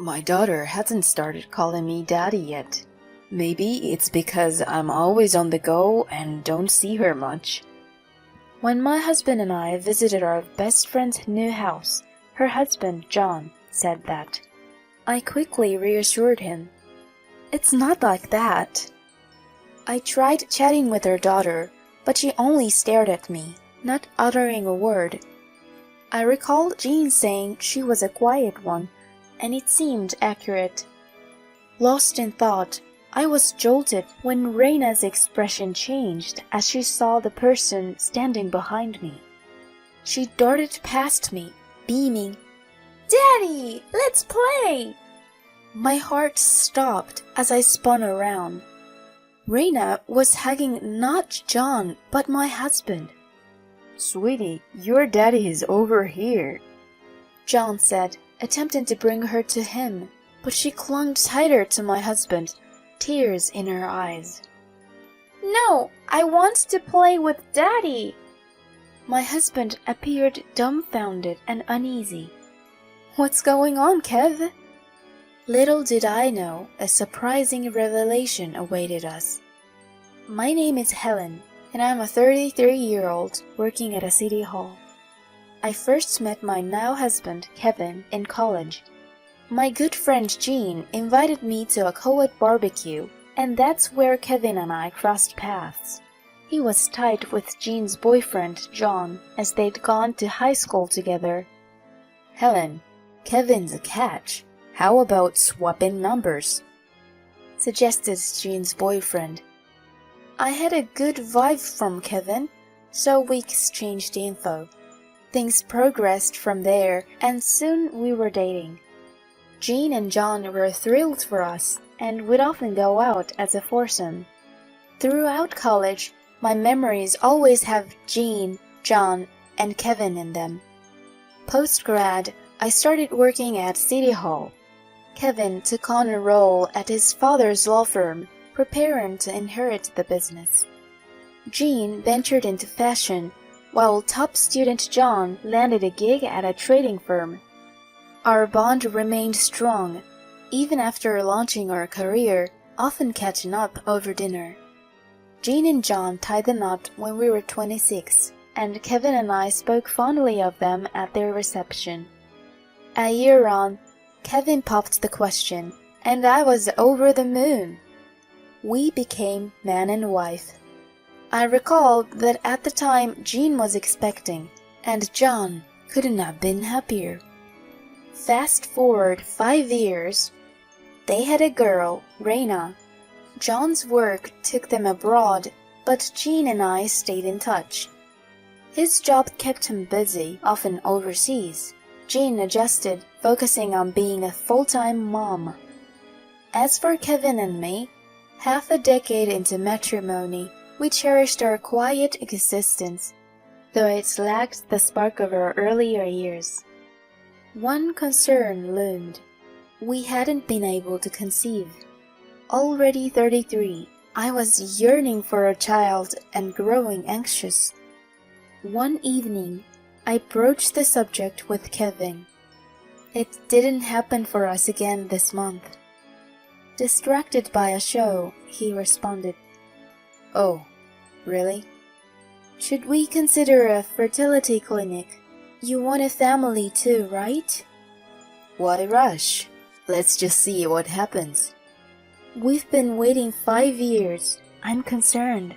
My daughter hasn't started calling me daddy yet. Maybe it's because I'm always on the go and don't see her much. When my husband and I visited our best friend's new house, her husband, John, said that. I quickly reassured him. It's not like that. I tried chatting with her daughter, but she only stared at me, not uttering a word. I recalled Jean saying she was a quiet one, and it seemed accurate. Lost in thought, I was jolted when Reina's expression changed as she saw the person standing behind me. She darted past me, beaming, "Daddy, let's play!" My heart stopped as I spun around. Reina was hugging not John, but my husband. "Sweetie, your daddy is over here," John said, attempting to bring her to him, but she clung tighter to my husband, tears in her eyes. "No, I want to play with Daddy." My husband appeared dumbfounded and uneasy. "What's going on, Kev?" Little did I know a surprising revelation awaited us. My name is Helen, and I'm a 33-year-old working at a city hall. I first met my now husband, Kevin, in college. My good friend Jean invited me to a co-ed barbecue, and that's where Kevin and I crossed paths. He was tight with Jean's boyfriend, John, as they'd gone to high school together. "Helen, Kevin's a catch. How about swapping numbers?" suggested Jean's boyfriend. I had a good vibe from Kevin, so we exchanged info. Things progressed from there, and soon we were dating. Jean and John were thrilled for us, and would often go out as a foursome. Throughout college, my memories always have Jean, John, and Kevin in them. Post-grad, I started working at City Hall. Kevin took on a role at his father's law firm, preparing to inherit the business. Jean ventured into fashion, while top student John landed a gig at a trading firm. Our bond remained strong, even after launching our career, often catching up over dinner. Jean and John tied the knot when we were 26, and Kevin and I spoke fondly of them at their reception. A year on, Kevin popped the question, and I was over the moon. We became man and wife. I recall that at the time Jean was expecting, and John couldn't have been happier. Fast forward 5 years. They had a girl, Reina. John's work took them abroad, but Jean and I stayed in touch. His job kept him busy, often overseas. Jean adjusted, focusing on being a full-time mom. As for Kevin and me, half a decade into matrimony, we cherished our quiet existence, though it lacked the spark of our earlier years. One concern loomed. We hadn't been able to conceive. Already 33, I was yearning for a child and growing anxious. One evening, I broached the subject with Kevin. It didn't happen for us again this month. Distracted by a show, he responded, "Oh, really? Should we consider a fertility clinic? You want a family too, right?" "Why rush? Let's just see what happens." "We've been waiting 5 years. I'm concerned."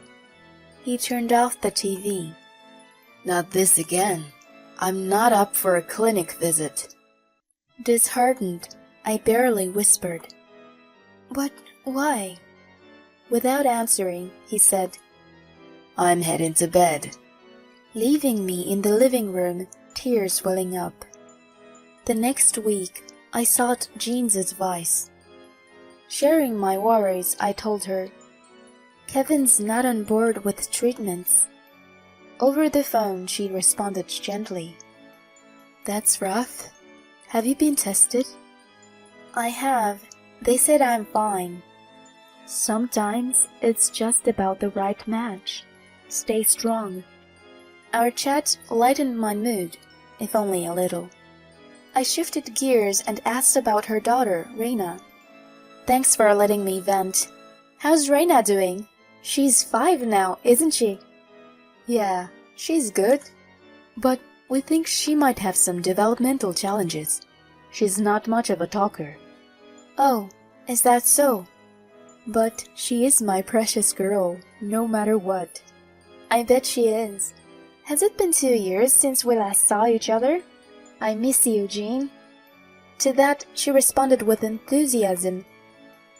He turned off the TV. "Not this again. I'm not up for a clinic visit." Disheartened, I barely whispered, "But why?" Without answering, he said, "I'm heading to bed," leaving me in the living room, tears welling up. The next week, I sought Jean's advice. Sharing my worries, I told her, "Kevin's not on board with treatments." Over the phone, she responded gently, "That's rough. Have you been tested?" "I have. They said I'm fine." "Sometimes it's just about the right match. Stay strong." Our chat lightened my mood, if only a little. I shifted gears and asked about her daughter, Reina. Thanks for letting me vent. How's Reina doing? She's 5 now, isn't she? Yeah, she's good. But we think she might have some developmental challenges. She's not much of a talker. Oh, is that so? But she is my precious girl, no matter what. I bet she is. Has it been 2 years since we last saw each other? I miss you, Jean. To that, she responded with enthusiasm.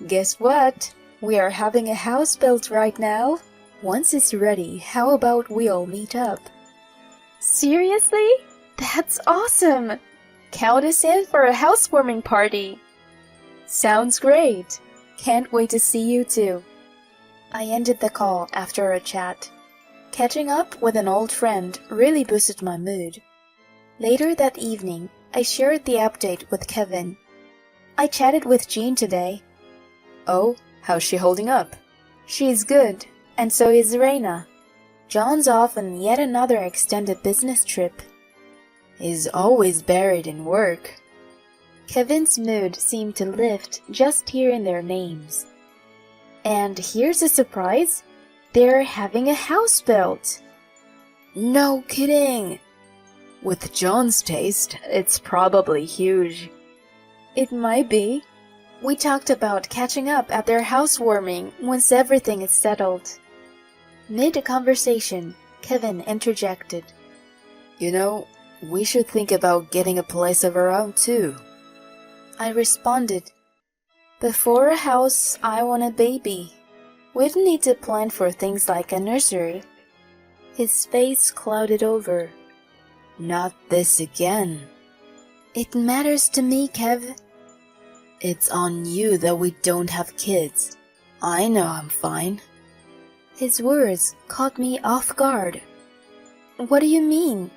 Guess what? We are having a house built right now. Once it's ready, how about we all meet up? Seriously? That's awesome! Count us in for a housewarming party. Sounds great. Can't wait to see you too. I ended the call after a chat. Catching up with an old friend really boosted my mood. Later that evening, I shared the update with Kevin. I chatted with Jean today. Oh, how's she holding up? She's good, and so is Reina. John's off on yet another extended business trip. He's always buried in work. Kevin's mood seemed to lift just hearing their names. And here's a surprise. They're having a house built. No kidding! With John's taste, it's probably huge. It might be. We talked about catching up at their housewarming once everything is settled. Mid-conversation, Kevin interjected. You know, we should think about getting a place of our own too. I responded, before a house, I want a baby. We'd need to plan for things like a nursery. His face clouded over. Not this again. It matters to me, Kev. It's on you that we don't have kids. I know I'm fine. His words caught me off guard. What do you mean?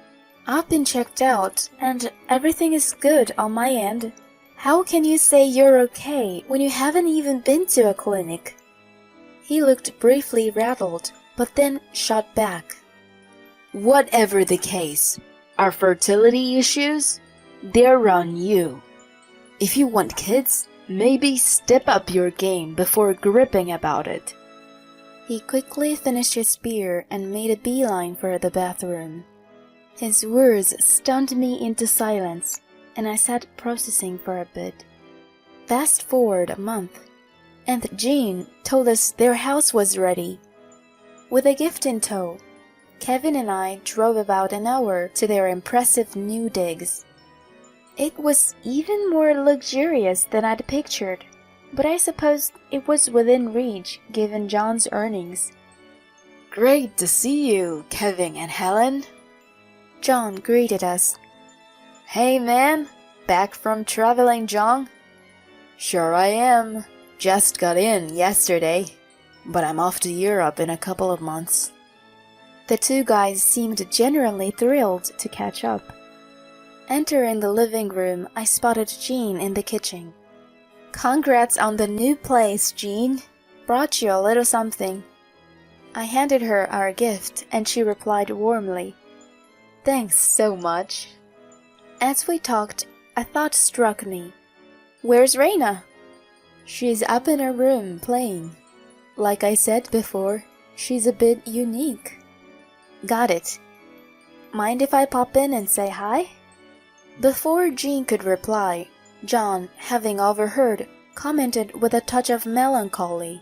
I've been checked out, and everything is good on my end. How can you say you're okay when you haven't even been to a clinic? He looked briefly rattled, but then shot back. Whatever the case, our fertility issues, they're on you. If you want kids, maybe step up your game before gripping about it. He quickly finished his beer and made a beeline for the bathroom. His words stunned me into silence, and I sat processing for a bit. Fast forward a month, and Jean told us their house was ready. With a gift in tow, Kevin and I drove about an hour to their impressive new digs. It was even more luxurious than I'd pictured, but I suppose it was within reach given John's earnings. Great to see you, Kevin and Helen. John greeted us. Hey man, back from traveling, John? Sure I am. Just got in yesterday, but I'm off to Europe in a couple of months. The two guys seemed genuinely thrilled to catch up. Entering the living room, I spotted Jean in the kitchen. Congrats on the new place, Jean. Brought you a little something. I handed her our gift, and she replied warmly, Thanks so much. As we talked, a thought struck me. Where's Reina? She's up in her room playing. Like I said before, she's a bit unique. Got it. Mind if I pop in and say hi? Before Jean could reply, John, having overheard, commented with a touch of melancholy.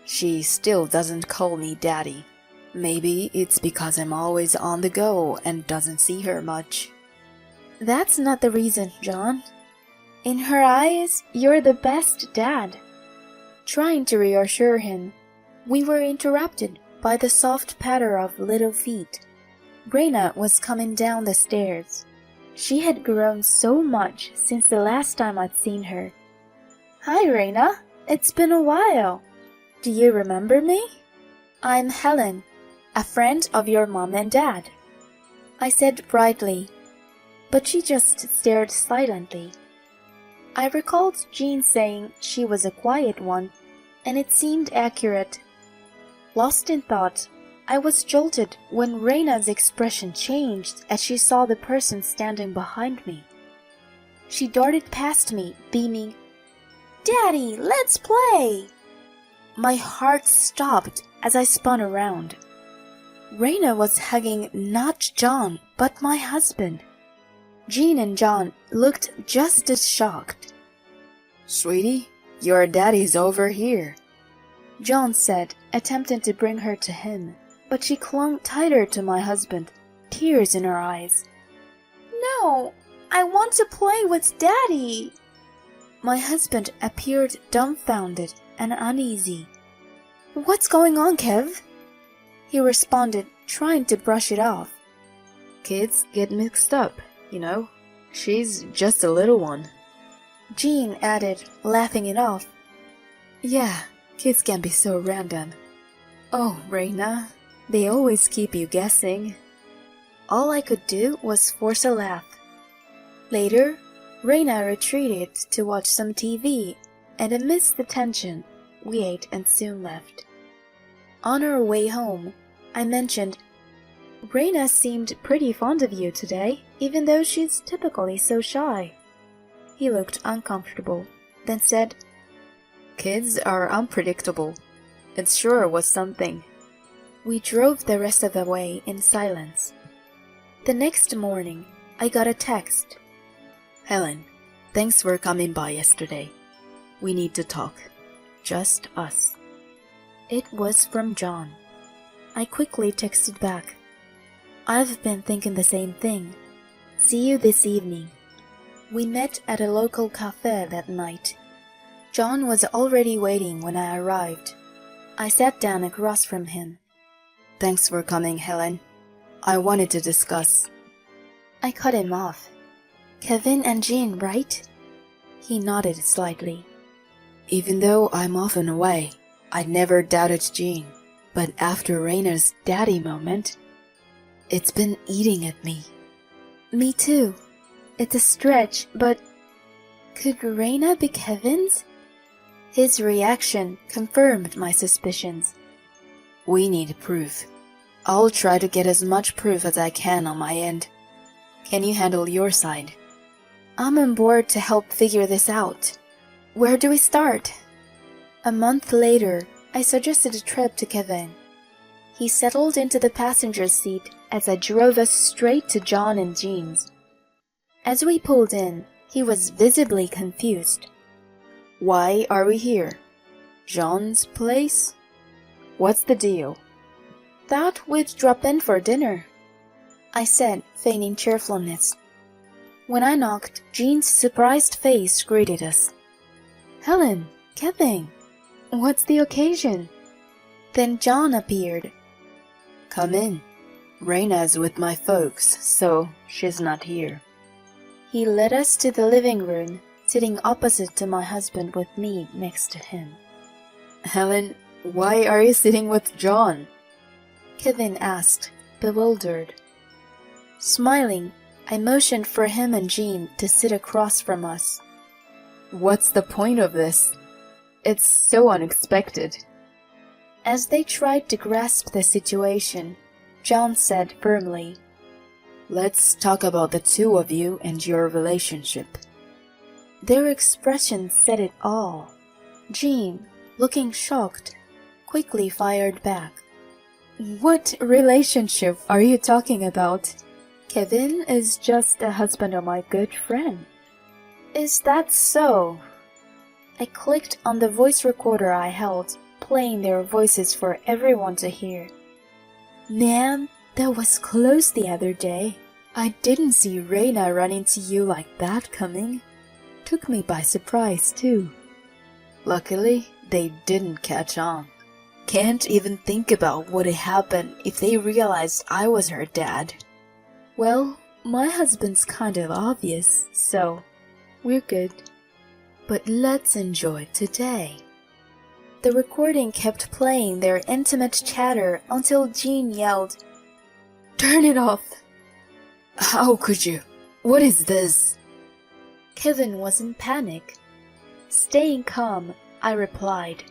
She still doesn't call me Daddy. Maybe it's because I'm always on the go and doesn't see her much. That's not the reason, John. In her eyes, you're the best dad. Trying to reassure him, we were interrupted by the soft patter of little feet. Reina was coming down the stairs. She had grown so much since the last time I'd seen her. Hi, Reina. It's been a while. Do you remember me? I'm Helen, a friend of your mom and dad, I said brightly, but she just stared silently. I recalled Jean saying she was a quiet one, and it seemed accurate. Lost in thought, I was jolted when Reina's expression changed as she saw the person standing behind me. She darted past me, beaming, "Daddy, let's play!" My heart stopped as I spun around. Raina was hugging not John, but my husband. Jean and John looked just as shocked. "Sweetie, your daddy's over here," John said, attempting to bring her to him, but she clung tighter to my husband, tears in her eyes. "No, I want to play with Daddy." My husband appeared dumbfounded and uneasy. "What's going on, Kev?" He responded, trying to brush it off. "Kids get mixed up, you know. She's just a little one." Jean added, laughing it off. "Yeah, kids can be so random. Oh, Raina, they always keep you guessing." All I could do was force a laugh. Later, Raina retreated to watch some TV, and amidst the tension, we ate and soon left. On our way home, I mentioned, "Raina seemed pretty fond of you today, even though she's typically so shy." He looked uncomfortable, then said, "Kids are unpredictable. It sure was something." We drove the rest of the way in silence. The next morning, I got a text. "Helen, thanks for coming by yesterday. We need to talk. Just us." It was from John. I quickly texted back, "I've been thinking the same thing. See you this evening." We met at a local cafe that night. John was already waiting when I arrived. I sat down across from him. "Thanks for coming, Helen. I wanted to discuss." I cut him off. "Kevin and Jean, right?" He nodded slightly. "Even though I'm often away, I never doubted Jean. But after Raina's daddy moment, it's been eating at me." Me too. It's a stretch, but could Raina be Kevin's? His reaction confirmed my suspicions. "We need proof. I'll try to get as much proof as I can on my end. Can you handle your side?" I'm on board to help figure this out. Where do we start? A month later, I suggested a trip to Kevin. He settled into the passenger seat as I drove us straight to John and Jean's. As we pulled in, he was visibly confused. "Why are we here? John's place? What's the deal?" "Thought we'd drop in for dinner," I said, feigning cheerfulness. When I knocked, Jean's surprised face greeted us. "Helen, Kevin, what's the occasion?" Then John appeared. "Come in. Raina's with my folks, so she's not here." He led us to the living room, sitting opposite to my husband with me next to him. "Helen, why are you sitting with John?" Kevin asked, bewildered. Smiling, I motioned for him and Jean to sit across from us. "What's the point of this? It's so unexpected." As they tried to grasp the situation, John said firmly, "Let's talk about the two of you and your relationship." Their expressions said it all. Jean, looking shocked, quickly fired back. "What relationship are you talking about? Kevin is just the husband of my good friend." "Is that so?" I clicked on the voice recorder I held, playing their voices for everyone to hear. "Man, that was close the other day. I didn't see Raina run into you like that coming. Took me by surprise, too. Luckily, they didn't catch on. Can't even think about what had happened if they realized I was her dad." "Well, my husband's kind of obvious, so we're good. But let's enjoy today." The recording kept playing their intimate chatter until Jean yelled, "Turn it off!" "How could you? What is this?" Kevin was in panic. Staying calm, I replied,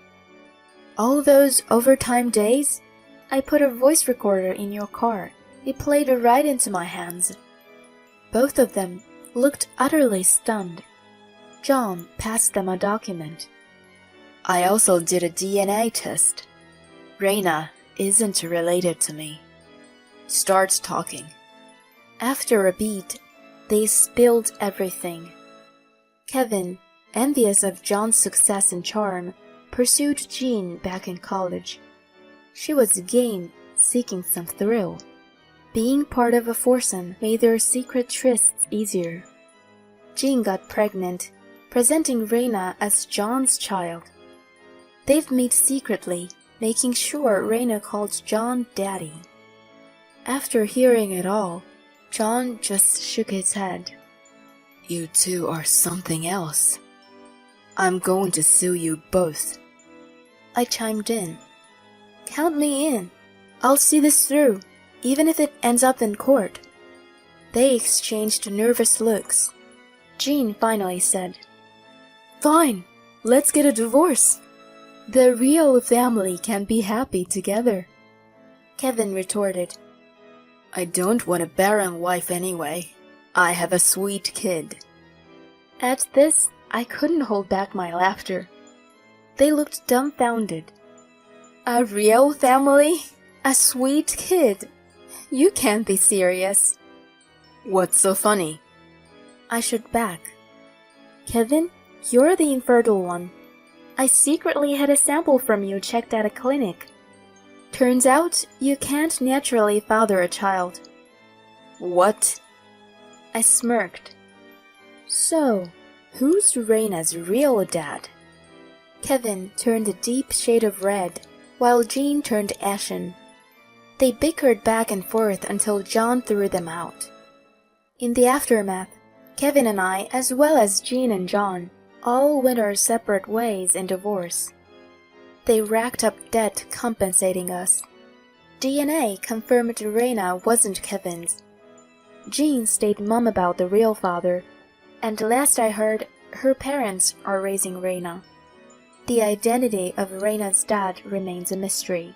"All those overtime days, I put a voice recorder in your car. It played right into my hands." Both of them, looked utterly stunned. John passed them a document. I also did a DNA test. Reina isn't related to me. Start talking. After a beat, they spilled everything. Kevin, envious of John's success and charm, pursued Jean back in college. She was game, seeking some thrill. Being part of a foursome made their secret trysts easier. Jean got pregnant, presenting Reina as John's child. They'd meet secretly, making sure Reina called John Daddy. After hearing it all, John just shook his head. You two are something else. I'm going to sue you both. I chimed in. Count me in. I'll see this through, even if it ends up in court. They exchanged nervous looks. Jean finally said, Fine, let's get a divorce. The real family can be happy together. Kevin retorted, I don't want a barren wife anyway. I have a sweet kid. At this, I couldn't hold back my laughter. They looked dumbfounded. A real family? A sweet kid? You can't be serious. What's so funny? I shook back. Kevin, you're the infertile one. I secretly had a sample from you checked at a clinic. Turns out you can't naturally father a child. What? I smirked. So, who's Reina's real dad? Kevin turned a deep shade of red, while Jean turned ashen. They bickered back and forth until John threw them out. In the aftermath, Kevin and I, as well as Jean and John, all went our separate ways in divorce. They racked up debt compensating us. DNA confirmed Reina wasn't Kevin's. Jean stayed mum about the real father, and last I heard, her parents are raising Reina. The identity of Reina's dad remains a mystery.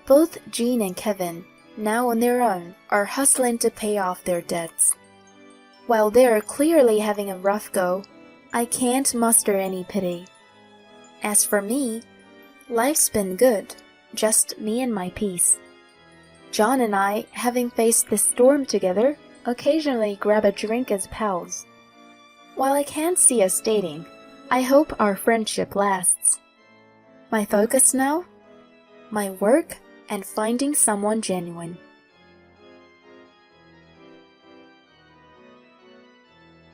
Both Jean and Kevin, now on their own, are hustling to pay off their debts. While they're clearly having a rough go, I can't muster any pity. As for me, life's been good, just me and my peace. John and I, having faced the storm together, occasionally grab a drink as pals. While I can't see us dating, I hope our friendship lasts. My focus now? My work and finding someone genuine.